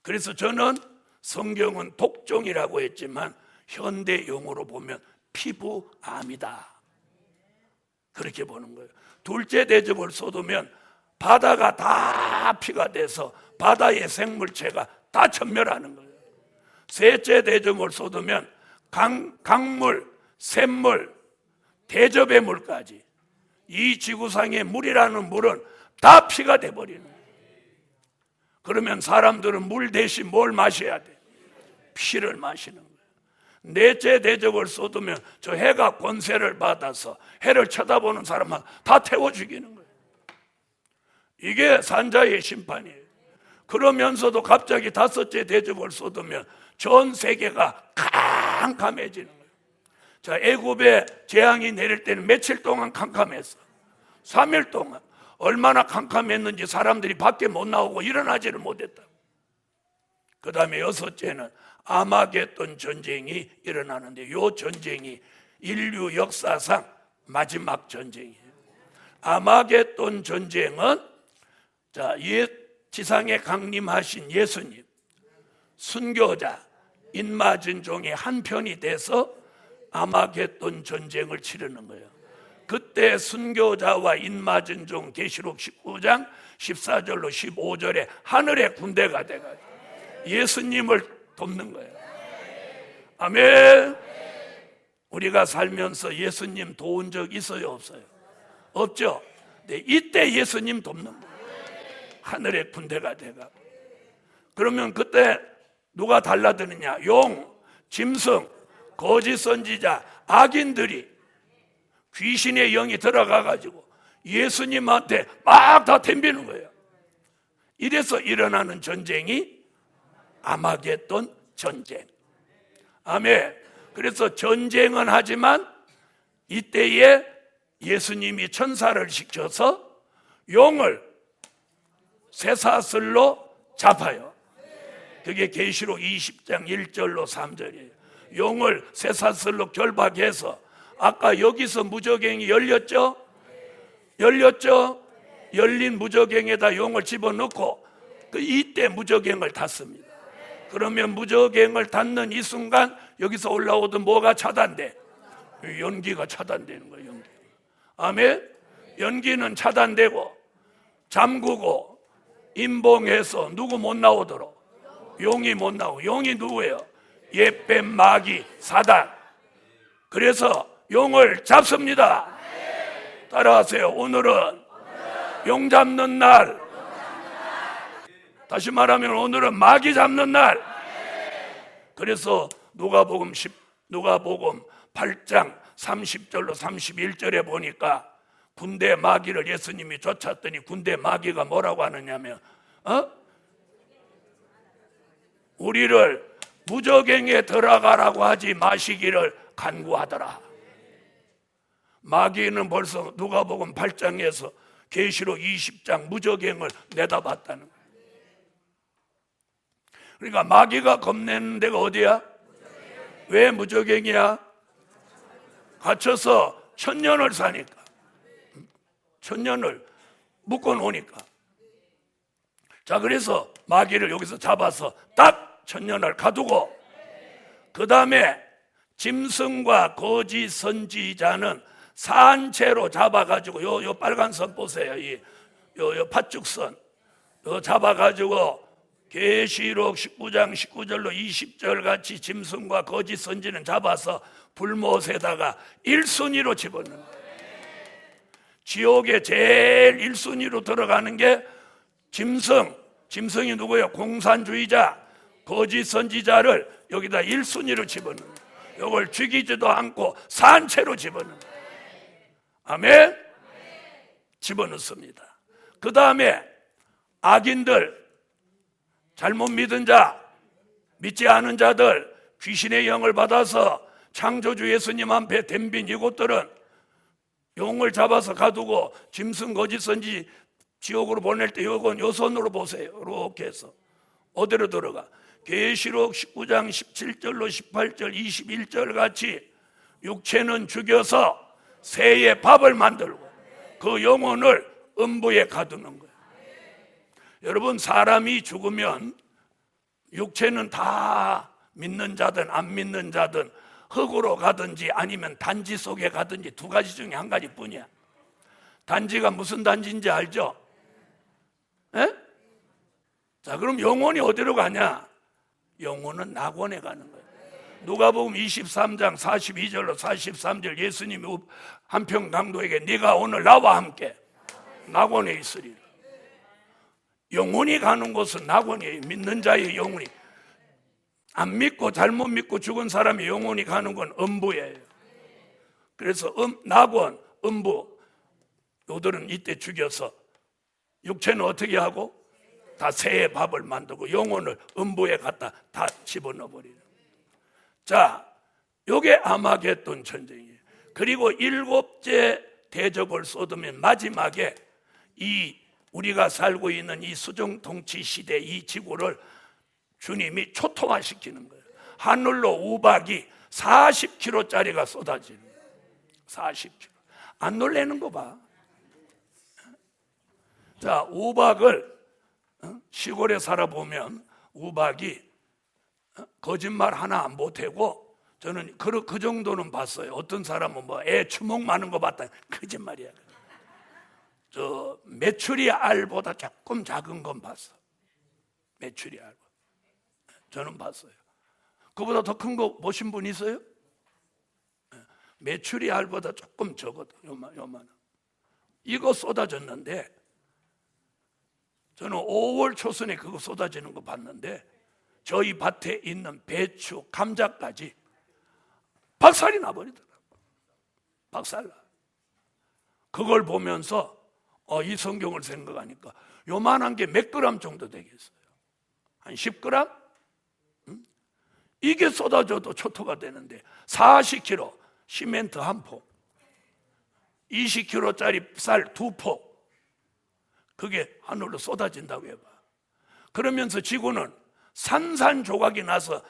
그래서 저는 성경은 독종이라고 했지만 현대 용어로 보면 피부암이다. 그렇게 보는 거예요. 둘째 대접을 쏟으면 바다가 다 피가 돼서 바다의 생물체가 다 전멸하는 거예요. 셋째 대접을 쏟으면 강물, 샘물, 대접의 물까지, 이 지구상의 물이라는 물은 다 피가 돼버리는 거예요. 그러면 사람들은 물 대신 뭘 마셔야 돼? 피를 마시는 거예요. 넷째 대접을 쏟으면 저 해가 권세를 받아서 해를 쳐다보는 사람만 다 태워 죽이는 거예요. 이게 산자의 심판이에요. 그러면서도 갑자기 다섯째 대접을 쏟으면 전 세계가 캄캄해지는 거예요. 자, 애굽에 재앙이 내릴 때는 며칠 동안 캄캄했어. 3일 동안. 얼마나 캄캄했는지 사람들이 밖에 못 나오고 일어나지를 못했다. 그 다음에 여섯째는 아마겟돈 전쟁이 일어나는데, 이 전쟁이 인류 역사상 마지막 전쟁이에요. 아마겟돈 전쟁은 지상에 강림하신 예수님, 순교자, 인맞은 종의 한 편이 돼서 아마겟돈 전쟁을 치르는 거예요. 그때 순교자와 인맞은 종, 계시록 19장 14절로 15절에 하늘의 군대가 돼가지고 예수님을 돕는 거예요. 아멘. 우리가 살면서 예수님 도운 적 있어요, 없어요? 없죠. 네, 이때 예수님 돕는 거예요. 하늘의 군대가 돼가. 그러면 그때 누가 달라드느냐? 용, 짐승, 거짓 선지자, 악인들이, 귀신의 영이 들어가가지고 예수님한테 막 다 덤비는 거예요. 이래서 일어나는 전쟁이 아마겟돈 전쟁. 아멘. 그래서 전쟁은 하지만 이때에 예수님이 천사를 시켜서 용을 쇠사슬로 잡아요. 그게 계시록 20장 1절로 3절이에요. 용을 쇠사슬로 결박해서, 아까 여기서 무저갱이 열렸죠? 열린 무저갱에다 용을 집어넣고 이때 무저갱을 닫습니다. 그러면 무저갱을 닫는 이 순간 여기서 올라오던 뭐가 차단돼? 연기가 차단되는 거예요. 연기. 아멘. 연기는 차단되고 잠그고 임봉해서 누구 못 나오도록, 용이 못 나오고. 용이 누구예요? 옛뱀, 마귀, 사단. 그래서 용을 잡습니다. 따라하세요. 오늘은 용 잡는 날. 다시 말하면 오늘은 마귀 잡는 날. 그래서 누가복음 8장 30절로 31절에 보니까 군대 마귀를 예수님이 쫓았더니 군대 마귀가 뭐라고 하느냐면 우리를 무저갱에 들어가라고 하지 마시기를 간구하더라. 마귀는 벌써 누가복음 8장에서 계시록 20장 무저갱을 내다봤다는 거예요. 그러니까 마귀가 겁내는 데가 어디야? 왜 무저갱이야? 갇혀서 1000년을 사니까, 1000년을 묶어 놓으니까. 자, 그래서 마귀를 여기서 잡아서 딱 1000년을 가두고, 그 다음에 짐승과 거짓 선지자는 산채로 잡아가지고, 요 빨간 선 보세요. 요 팥죽선 요 잡아가지고 계시록 19장 19절로 20절 같이 짐승과 거짓 선지는 잡아서 불못에다가 1순위로 집어넣는 거예요. 지옥에 제일 1순위로 들어가는 게 짐승이 누구예요? 공산주의자, 거짓 선지자를 여기다 1순위로 집어넣는 거예요. 이걸 죽이지도 않고 산채로 집어넣는 거예요. 아멘. 집어넣습니다. 그 다음에 악인들, 잘못 믿은 자, 믿지 않은 자들, 귀신의 영을 받아서 창조주 예수님 앞에 덤빈 이곳들은 용을 잡아서 가두고 짐승 거짓 선지 지옥으로 보낼 때 요건 요 손으로 보세요. 이렇게 해서 어디로 들어가? 계시록 19장 17절로 18절 21절 같이 육체는 죽여서 새의 밥을 만들고 그 영혼을 음부에 가두는 거예요. 여러분, 사람이 죽으면 육체는 다 믿는 자든 안 믿는 자든 흙으로 가든지 아니면 단지 속에 가든지 두 가지 중에 한 가지뿐이야. 단지가 무슨 단지인지 알죠? 에? 자, 그럼 영혼이 어디로 가냐? 영혼은 낙원에 가는 거예요. 누가복음 23장 42절로 43절 예수님이 한평 강도에게 네가 오늘 나와 함께 낙원에 있으리라. 영혼이 가는 곳은 낙원이에요. 믿는 자의 영혼이. 안 믿고 잘못 믿고 죽은 사람의 영혼이 가는 건 음부예요. 그래서 낙원, 음부 요들은 이때 죽여서 육체는 어떻게 하고? 다 새의 밥을 만들고 영혼을 음부에 갖다 다 집어넣어 버리는. 자, 요게 아마겟돈 전쟁이에요. 그리고 7째 대접을 쏟으면 마지막에 이 우리가 살고 있는 이 수정통치 시대 이 지구를 주님이 초토화시키는 거예요. 하늘로 우박이 40kg짜리가 쏟아지는 거예요. 40kg. 안 놀래는 거 봐. 자, 우박을 시골에 살아보면 우박이 거짓말 하나 못하고 저는 그 정도는 봤어요. 어떤 사람은 뭐 애 주먹 많은 거 봤다. 거짓말이야. 저 메추리 알보다 조금 작은 건 봤어. 메추리 알. 저는 봤어요. 그보다 더 큰 거 보신 분 있어요? 메추리 알보다 조금 적어도 요만. 이거 쏟아졌는데 저는 5월 초순에 그거 쏟아지는 거 봤는데 저희 밭에 있는 배추, 감자까지 박살이 나버리더라고요. 박살나. 그걸 보면서 이 성경을 생각하니까 요만한 게 몇 그램 정도 되겠어요? 한 10g? 이게 쏟아져도 초토가 되는데 40kg 시멘트 한 폭, 20kg짜리 쌀 두 폭, 그게 하늘로 쏟아진다고 해봐. 그러면서 지구는 산산조각이 나서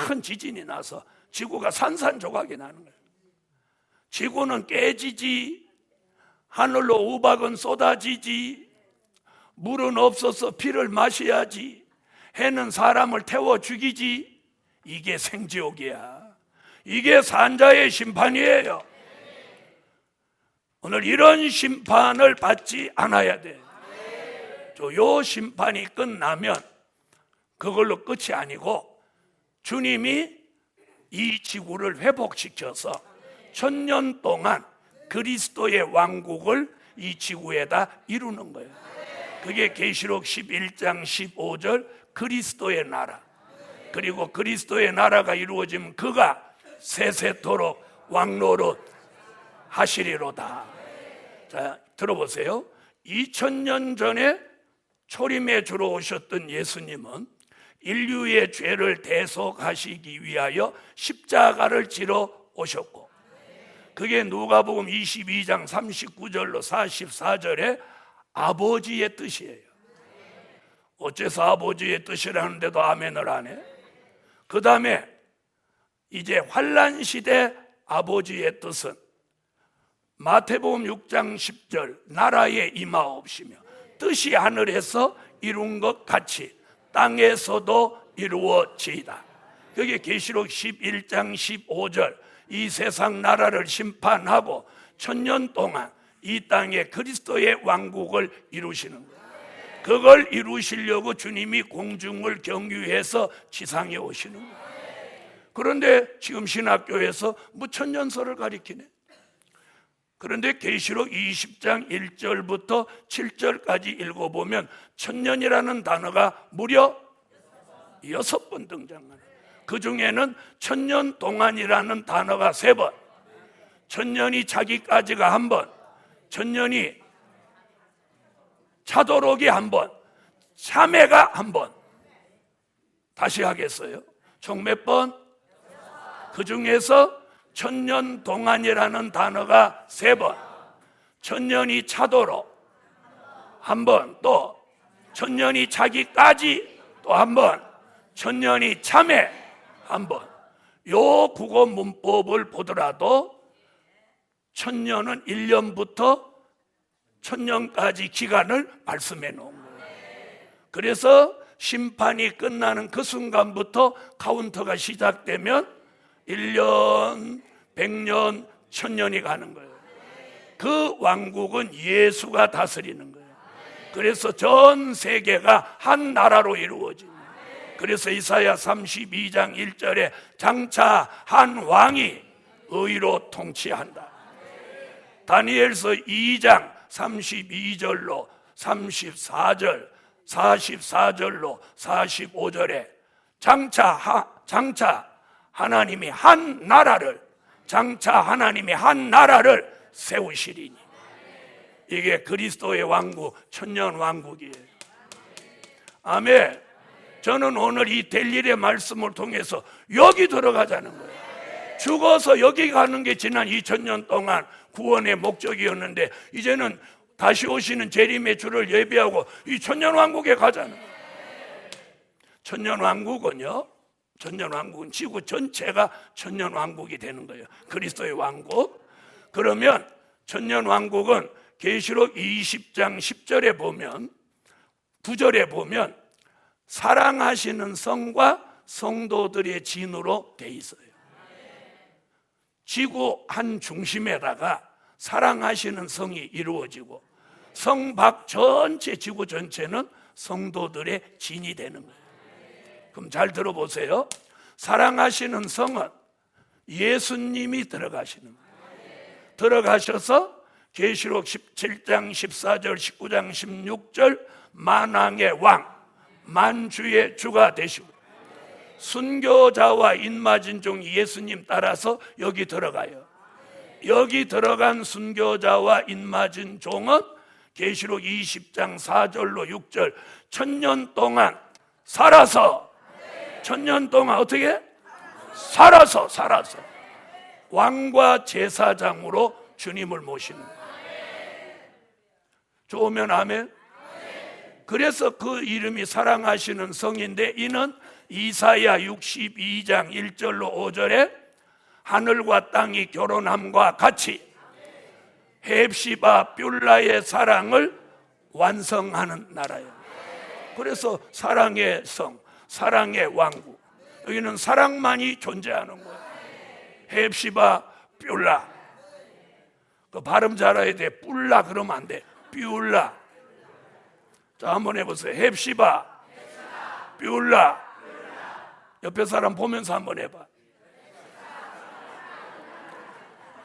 큰 지진이 나서 지구가 산산조각이 나는 거예요. 지구는 깨지지, 하늘로 우박은 쏟아지지, 물은 없어서 피를 마셔야지, 해는 사람을 태워 죽이지. 이게 생지옥이야. 이게 산자의 심판이에요. 오늘 이런 심판을 받지 않아야 돼. 요 심판이 끝나면 그걸로 끝이 아니고 주님이 이 지구를 회복시켜서 1000년 동안 그리스도의 왕국을 이 지구에다 이루는 거예요. 그게 계시록 11장 15절 그리스도의 나라. 그리고 그리스도의 나라가 이루어지면 그가 세세토록 왕노릇 하시리로다. 자, 들어보세요. 2000년 전에 초림에 주로 오셨던 예수님은 인류의 죄를 대속하시기 위하여 십자가를 지러 오셨고, 그게 누가복음 22장 39절로 44절에 아버지의 뜻이에요. 어째서 아버지의 뜻이라는데도 아멘을 안 해? 그 다음에 이제 환란 시대 아버지의 뜻은 마태복음 6장 10절 나라에 임하옵시며 뜻이 하늘에서 이룬 것 같이 땅에서도 이루어지이다. 그게 계시록 11장 15절 이 세상 나라를 심판하고 1000년 동안 이 땅에 그리스도의 왕국을 이루시는 거예요. 그걸 이루시려고 주님이 공중을 경유해서 지상에 오시는 거예요. 그런데 지금 신학교에서 무천년설을 가리키네. 그런데 계시록 20장 1절부터 7절까지 읽어보면 천년이라는 단어가 무려 6번 등장하네. 그 중에는 천년 동안이라는 단어가 3번, 천년이 자기까지가 1번, 천년이 차도록이 1번, 참회가 1번. 다시 하겠어요. 총 몇 번? 그 중에서 천년 동안이라는 단어가 3번, 천년이 차도록 1번, 또 천년이 자기까지 또 1번, 천년이 참회 1번. 요 국어 문법을 보더라도 천년은 1년부터 천년까지 기간을 말씀해 놓은 거예요. 그래서 심판이 끝나는 그 순간부터 카운터가 시작되면 1년, 100년, 1000년이 가는 거예요. 그 왕국은 예수가 다스리는 거예요. 그래서 전 세계가 한 나라로 이루어집니다. 그래서 이사야 32장 1절에 장차 한 왕이 의로 통치한다. 다니엘서 2장 32절로 34절, 44절로 45절에 장차 하나님이 한 나라를 세우시리니, 이게 그리스도의 왕국, 천년 왕국이에요. 아멘. 저는 오늘 이 델일의 말씀을 통해서 여기 들어가자는 거예요. 죽어서 여기 가는 게 지난 2000년 동안 구원의 목적이었는데, 이제는 다시 오시는 재림의 주를 예비하고 이 천년 왕국에 가자는 거예요. 천년 왕국은 지구 전체가 천년 왕국이 되는 거예요. 그리스도의 왕국. 그러면 천년 왕국은 계시록 20장 10절에 보면, 9절에 보면 사랑하시는 성과 성도들의 진으로 돼 있어요. 지구 한 중심에다가 사랑하시는 성이 이루어지고, 성 밖 전체, 지구 전체는 성도들의 진이 되는 거예요. 그럼 잘 들어보세요. 사랑하시는 성은 예수님이 들어가시는 거예요. 들어가셔서 계시록 17장 14절 19장 16절 만왕의 왕, 만주의 주가 되시고, 순교자와 인맞은 종 예수님 따라서 여기 들어가요. 여기 들어간 순교자와 인맞은 종은 계시록 20장 4절로 6절 1000년 동안 살아서, 1000년 동안 어떻게? 살아서 왕과 제사장으로 주님을 모시는 거예요. 좋으면 아멘. 그래서 그 이름이 사랑하시는 성인데, 이는 이사야 62장 1절로 5절에 하늘과 땅이 결혼함과 같이 헵시바 뷸라의 사랑을 완성하는 나라예요. 그래서 사랑의 성, 사랑의 왕국, 여기는 사랑만이 존재하는 거예요. 헵시바 뷸라. 그 발음 잘해야 돼. 뿔라 그러면 안 돼. 뷸라. 자, 한번 해보세요. 헵시바 뷸라. 옆에 사람 보면서 한번 해봐.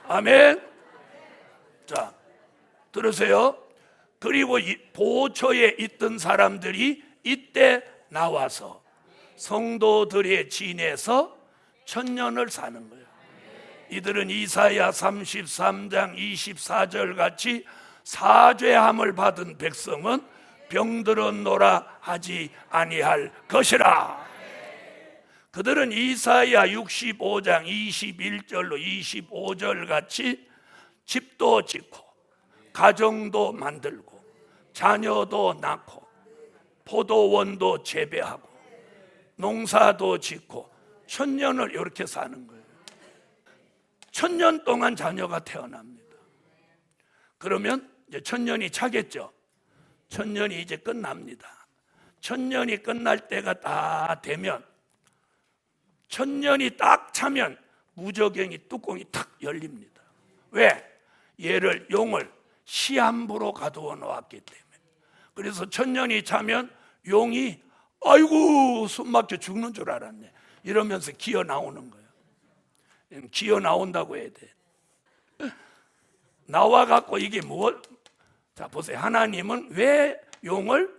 아멘. 자, 들으세요. 그리고 보초에 있던 사람들이 이때 나와서 성도들의 진에서 1000년을 사는 거예요. 이들은 이사야 33장 24절 같이 사죄함을 받은 백성은 병들었노라 하지 아니할 것이라. 그들은 이사야 65장 21절로 25절 같이 집도 짓고 가정도 만들고 자녀도 낳고 포도원도 재배하고 농사도 짓고 1000년을 이렇게 사는 거예요. 1000년 동안 자녀가 태어납니다. 그러면 이제 1000년이 차겠죠. 1000년이 이제 끝납니다. 1000년이 끝날 때가 다 되면, 1000년이 딱 차면 무저갱이 뚜껑이 탁 열립니다. 왜? 얘를, 용을 시한부로 가두어 놓았기 때문에. 그래서 1000년이 차면 용이 아이고 숨 막혀 죽는 줄 알았네 이러면서 기어 나오는 거예요. 기어 나온다고 해야 돼. 나와 갖고 이게 뭘? 자, 보세요. 하나님은 왜 용을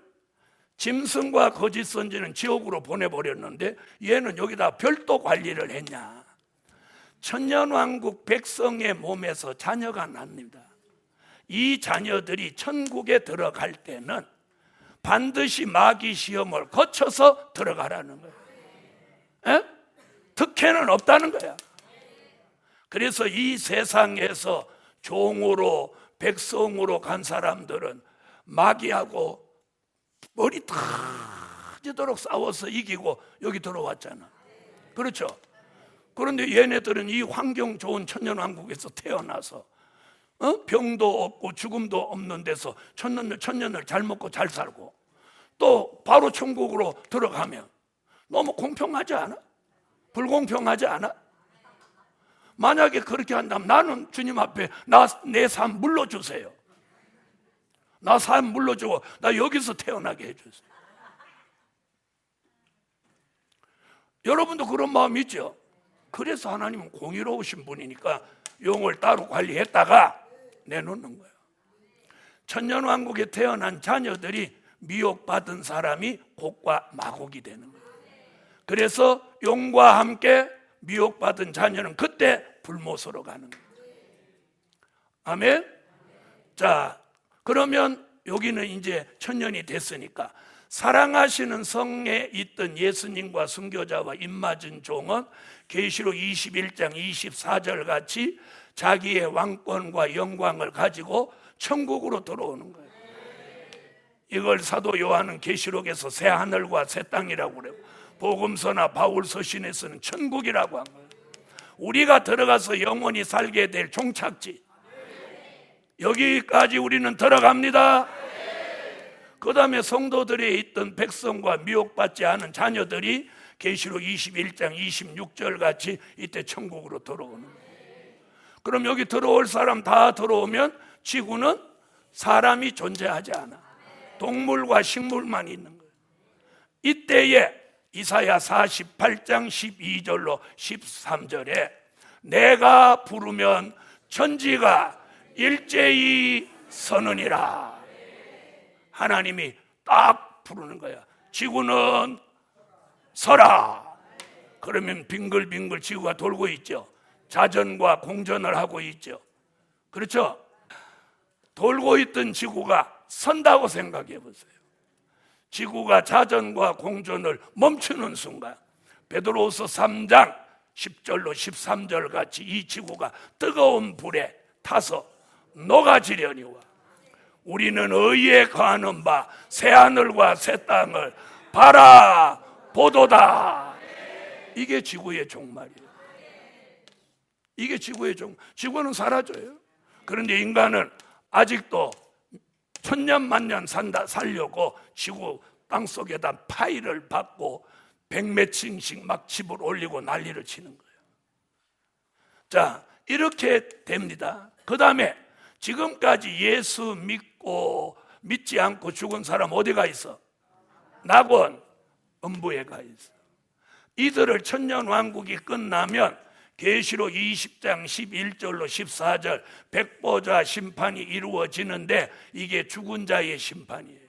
짐승과 거짓 선지는 지옥으로 보내버렸는데 얘는 여기다 별도 관리를 했냐? 천년왕국 백성의 몸에서 자녀가 납니다. 이 자녀들이 천국에 들어갈 때는 반드시 마귀 시험을 거쳐서 들어가라는 거예요. 에? 특혜는 없다는 거야. 그래서 이 세상에서 종으로 백성으로 간 사람들은 마귀하고 머리 터지도록 싸워서 이기고 여기 들어왔잖아. 그렇죠? 그런데 얘네들은 이 환경 좋은 천년왕국에서 태어나서 병도 없고 죽음도 없는 데서 천년을 잘 먹고 잘 살고 또 바로 천국으로 들어가면 너무 공평하지 않아? 불공평하지 않아? 만약에 그렇게 한다면 나는 주님 앞에 내 삶 물러주세요. 나 삶 물러주고 나 여기서 태어나게 해주세요. 여러분도 그런 마음 있죠? 그래서 하나님은 공의로우신 분이니까 영을 따로 관리했다가 내놓는 거예요. 천년왕국에 태어난 자녀들이 미혹받은 사람이 곡과 마곡이 되는 거예요. 그래서 용과 함께 미혹받은 자녀는 그때 불못으로 가는 거예요. 아멘? 자, 그러면 여기는 이제 천년이 됐으니까 사랑하시는 성에 있던 예수님과 순교자와 입맞은 종은 계시록 21장 24절 같이 자기의 왕권과 영광을 가지고 천국으로 들어오는 거예요. 이걸 사도 요한은 계시록에서 새 하늘과 새 땅이라고 그래요. 복음서나 바울 서신에서는 천국이라고 한 거예요. 우리가 들어가서 영원히 살게 될 종착지, 여기까지 우리는 들어갑니다. 그 다음에 성도들에 있던 백성과 미혹받지 않은 자녀들이 계시록 21장 26절 같이 이때 천국으로 들어오는 거예요. 그럼 여기 들어올 사람 다 들어오면 지구는 사람이 존재하지 않아. 동물과 식물만 있는 거예요. 이때에 이사야 48장 12절로 13절에 내가 부르면 천지가 일제히 서느니라. 하나님이 딱 부르는 거야. 지구는 서라. 그러면 빙글빙글 지구가 돌고 있죠. 자전과 공전을 하고 있죠. 그렇죠? 돌고 있던 지구가 선다고 생각해 보세요. 지구가 자전과 공전을 멈추는 순간 베드로후서 3장 10절로 13절 같이 이 지구가 뜨거운 불에 타서 녹아지려니와 우리는 의에 거하는 바 새하늘과 새 땅을 바라보도다. 이게 지구의 종말이에요. 이게 지구의 종말. 지구는 사라져요. 그런데 인간은 아직도 천년 만년 살려고 지구 땅속에다 파일을 받고 100몇 층씩 막 집을 올리고 난리를 치는 거예요. 자, 이렇게 됩니다. 그 다음에 지금까지 예수 믿지 않고 죽은 사람 어디가 있어? 낙원, 음부에 가 있어. 이들을 천년왕국이 끝나면 계시록 20장 11절로 14절 백보자 심판이 이루어지는데 이게 죽은 자의 심판이에요.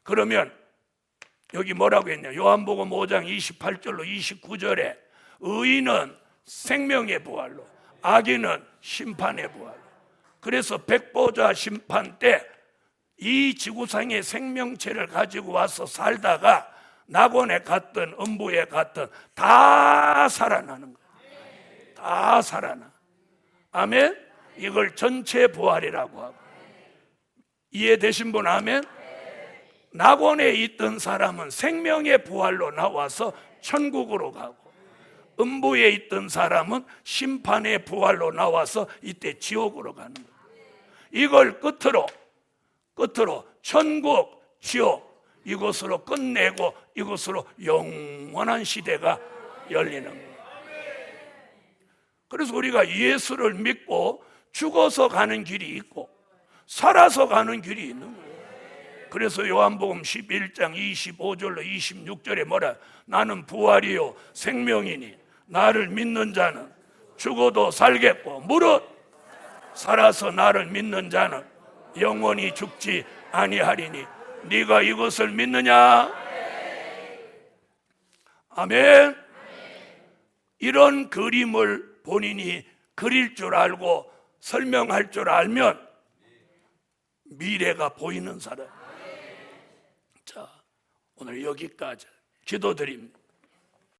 그러면 여기 뭐라고 했냐? 요한복음 5장 28절로 29절에 의인은 생명의 부활로, 악인은 심판의 부활로. 그래서 백보자 심판 때 이 지구상의 생명체를 가지고 와서 살다가 낙원에 갔든 음부에 갔든 다 살아나는 거예요. 다 살아나. 아멘? 이걸 전체 부활이라고 하고. 이해되신 분 아멘? 낙원에 있던 사람은 생명의 부활로 나와서 천국으로 가고, 음부에 있던 사람은 심판의 부활로 나와서 이때 지옥으로 가는 거예요. 이걸 끝으로 천국, 지옥 이것으로 끝내고 이것으로 영원한 시대가 열리는 거예요. 그래서 우리가 예수를 믿고 죽어서 가는 길이 있고 살아서 가는 길이 있는 거예요. 그래서 요한복음 11장 25절로 26절에 뭐라? 나는 부활이요 생명이니 나를 믿는 자는 죽어도 살겠고 무릇 살아서 나를 믿는 자는 영원히 죽지 아니하리니 네가 이것을 믿느냐? 아멘. 이런 그림을 본인이 그릴 줄 알고 설명할 줄 알면 미래가 보이는 사람. 자, 오늘 여기까지 기도드립니다.